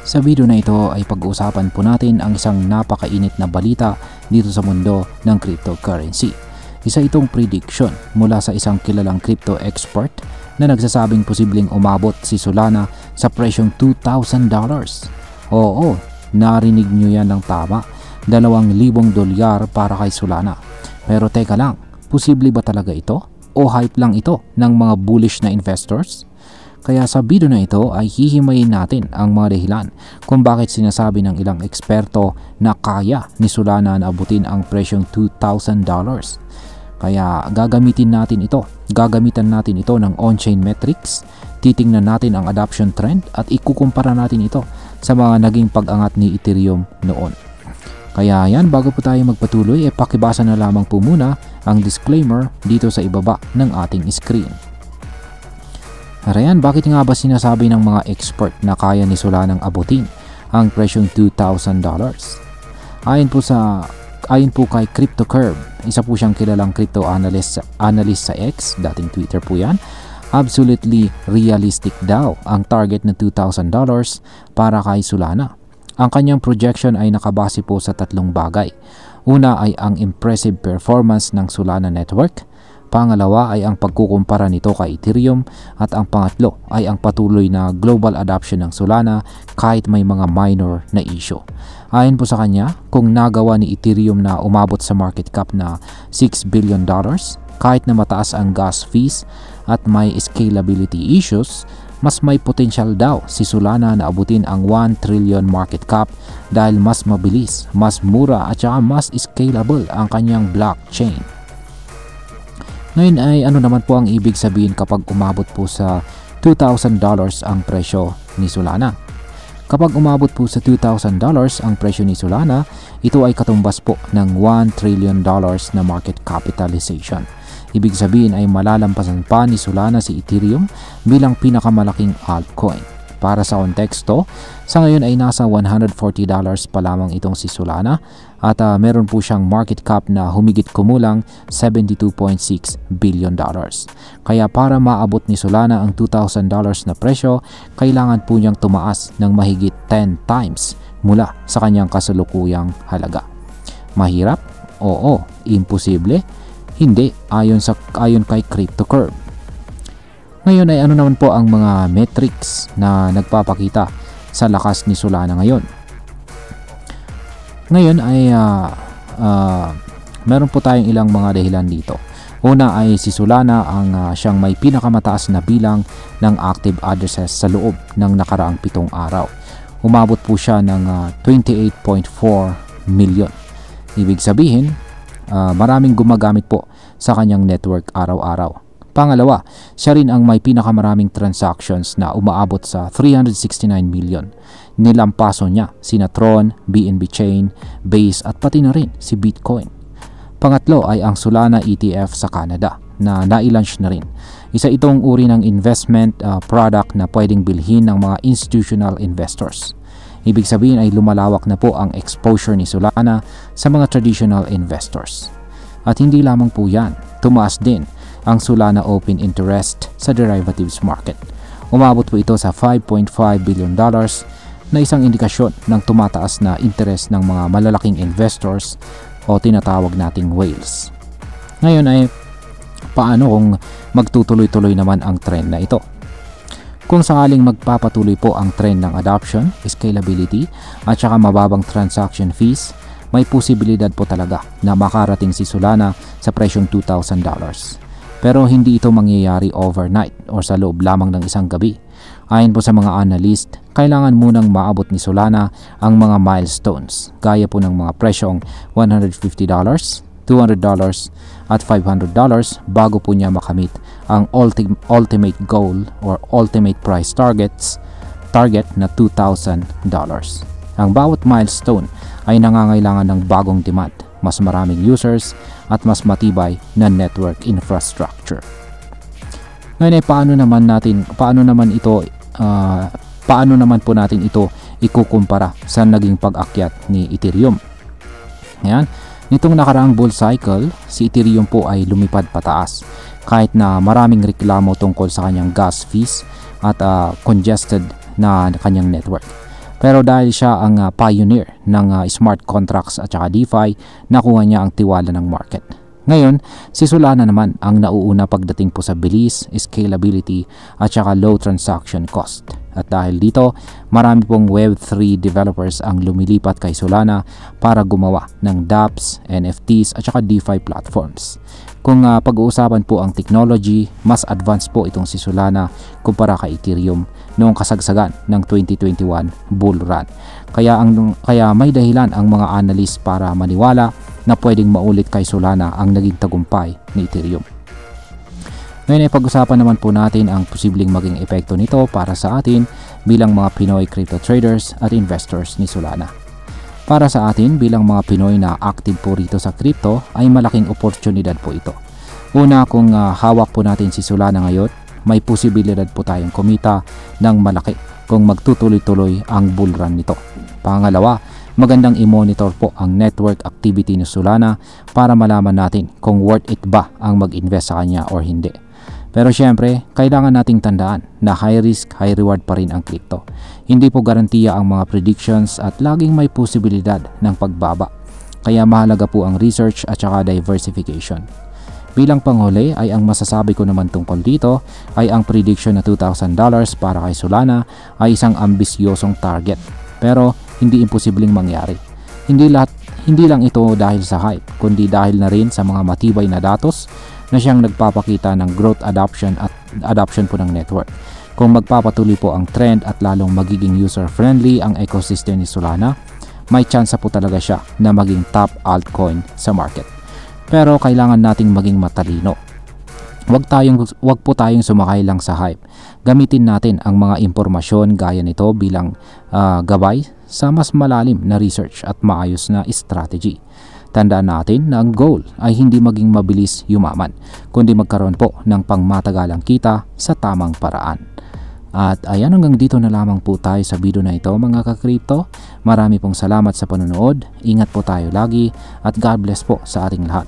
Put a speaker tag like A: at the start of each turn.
A: Sa video na ito ay pag-uusapan po natin ang isang napakainit na balita dito sa mundo ng cryptocurrency. Isa itong prediction mula sa isang kilalang crypto expert na nagsasabing posibleng umabot si Solana sa presyong $2,000. Oo, narinig nyo yan ng tama, $2,000 para kay Solana. Pero teka lang, posible ba talaga ito? O hype lang ito ng mga bullish na investors? Kaya sa video na ito ay hihimayin natin ang mga dahilan kung bakit sinasabi ng ilang eksperto na kaya ni Solana na abutin ang presyong $2,000. Kaya gagamitan natin ito ng on-chain metrics, titingnan natin ang adoption trend at ikukumpara natin ito sa mga naging pag-angat ni Ethereum noon. Kaya yan, bago po tayo magpatuloy, pakibasa na lamang po muna ang disclaimer dito sa ibaba ng ating screen. Arayan, bakit nga ba sinasabi ng mga expert na kaya ni Solana abutin ang presyong $2,000? Ayon po kay CryptoCurve, isa po siyang kilalang crypto analyst sa X, dating Twitter po yan, absolutely realistic daw ang target na $2,000 para kay Solana. Ang kanyang projection ay nakabase po sa tatlong bagay. Una ay ang impressive performance ng Solana network. Pangalawa ay ang pagkukumpara nito kay Ethereum at ang pangatlo ay ang patuloy na global adoption ng Solana kahit may mga minor na issue. Ayon po sa kanya, kung nagawa ni Ethereum na umabot sa market cap na $6 billion, kahit na mataas ang gas fees at may scalability issues, mas may potential daw si Solana na abutin ang 1 trillion market cap dahil mas mabilis, mas mura at saka mas scalable ang kanyang blockchain. Ngayon ay ano naman po ang ibig sabihin kapag umabot po sa $2,000 ang presyo ni Solana? Kapag umabot po sa $2,000 ang presyo ni Solana, ito ay katumbas po ng $1 trillion na market capitalization. Ibig sabihin ay malalampasan pa ni Solana si Ethereum bilang pinakamalaking altcoin. Para sa konteksto, sa ngayon ay nasa $140 pa lamang itong si Solana at meron po siyang market cap na humigit kumulang $72.6 billion. Kaya para maabot ni Solana ang $2,000 na presyo, kailangan po niyang tumaas ng mahigit 10 times mula sa kanyang kasalukuyang halaga. Mahirap? Oo. Imposible? Hindi, ayon kay CryptoCurve. Ngayon ay ano naman po ang mga metrics na nagpapakita sa lakas ni Solana ngayon. Ngayon ay meron po tayong ilang mga dahilan dito. Una ay si Solana ang siyang may pinakamataas na bilang ng active addresses sa loob ng nakaraang 7 araw. Umabot po siya ng 28.4 million. Ibig sabihin, maraming gumagamit po sa kanyang network araw-araw. Pangalawa, siya rin ang may pinakamaraming transactions na umaabot sa 369 million. Nilampaso niya sina Tron, BNB Chain, Base at pati na rin si Bitcoin. Pangatlo ay ang Solana ETF sa Canada na nailaunch na rin. Isa itong uri ng investment product na pwedeng bilhin ng mga institutional investors. Ibig sabihin ay lumalawak na po ang exposure ni Solana sa mga traditional investors. At hindi lamang po yan, tumaas din ang Solana open interest sa derivatives market. Umabot po ito sa $5.5 billion na isang indikasyon ng tumataas na interest ng mga malalaking investors o tinatawag nating whales. Ngayon ay paano kung magtutuloy-tuloy naman ang trend na ito? Kung sakaling magpapatuloy po ang trend ng adoption, scalability at saka mababang transaction fees, may posibilidad po talaga na makarating si Solana sa presyong $2,000. Pero hindi ito mangyayari overnight o sa loob lamang ng isang gabi. Ayon po sa mga analyst, kailangan munang maabot ni Solana ang mga milestones gaya po ng mga presyong $150, $200 at $500 bago po niya makamit ang ultimate goal or ultimate price target na $2,000. Ang bawat milestone ay nangangailangan ng bagong demand, mas maraming users at mas matibay na network infrastructure. Ngayon ay paano naman po natin ito ikukumpara sa naging pag-akyat ni Ethereum? Ayan, nitong nakaraang bull cycle, si Ethereum po ay lumipad pataas kahit na maraming reklamo tungkol sa kanyang gas fees at congested na kanyang network. Pero dahil siya ang pioneer ng smart contracts at saka DeFi, nakuha niya ang tiwala ng market. Ngayon, si Solana naman ang nauuna pagdating po sa bilis, scalability at saka low transaction cost. At dahil dito, marami pong Web3 developers ang lumilipat kay Solana para gumawa ng dApps, NFTs at saka DeFi platforms. Kung pag-uusapan po ang technology, mas advanced po itong si Solana kumpara kay Ethereum noong kasagsagan ng 2021 bull run. Kaya may dahilan ang mga analyst para maniwala na pwedeng maulit kay Solana ang naging tagumpay ni Ethereum. Ngayon ay pag-usapan naman po natin ang posibleng maging epekto nito para sa atin bilang mga Pinoy crypto traders at investors ni Solana. Para sa atin bilang mga Pinoy na active po rito sa crypto ay malaking oportunidad po ito. Una, kung hawak po natin si Solana ngayon, may posibilidad po tayong kumita ng malaki kung magtutuloy-tuloy ang bull run nito. Pangalawa, magandang i-monitor po ang network activity ni Solana para malaman natin kung worth it ba ang mag-invest sa kanya or hindi. Pero syempre, kailangan nating tandaan na high risk, high reward pa rin ang crypto. Hindi po garantiya ang mga predictions at laging may posibilidad ng pagbaba. Kaya mahalaga po ang research at saka diversification. Bilang panghuli ay ang masasabi ko naman tungkol dito ay ang prediction na $2,000 para kay Solana ay isang ambisyosong target. Pero hindi imposibleng mangyari. Hindi lang ito dahil sa hype, kundi dahil na rin sa mga matibay na datos na siyang nagpapakita ng growth adoption po ng network. Kung magpapatuloy po ang trend at lalong magiging user-friendly ang ecosystem ni Solana, may tsansa po talaga siya na maging top altcoin sa market. Pero kailangan nating maging matalino. Wag po tayong sumakay lang sa hype. Gamitin natin ang mga impormasyon gaya nito bilang gabay sa mas malalim na research at maayos na strategy. Tandaan natin na ang goal ay hindi maging mabilis yumaman, kundi magkaroon po ng pangmatagalang kita sa tamang paraan. At ayan, hanggang dito na lamang po tayo sa video na ito mga ka-crypto. Marami pong salamat sa panonood. Ingat po tayo lagi at God bless po sa ating lahat.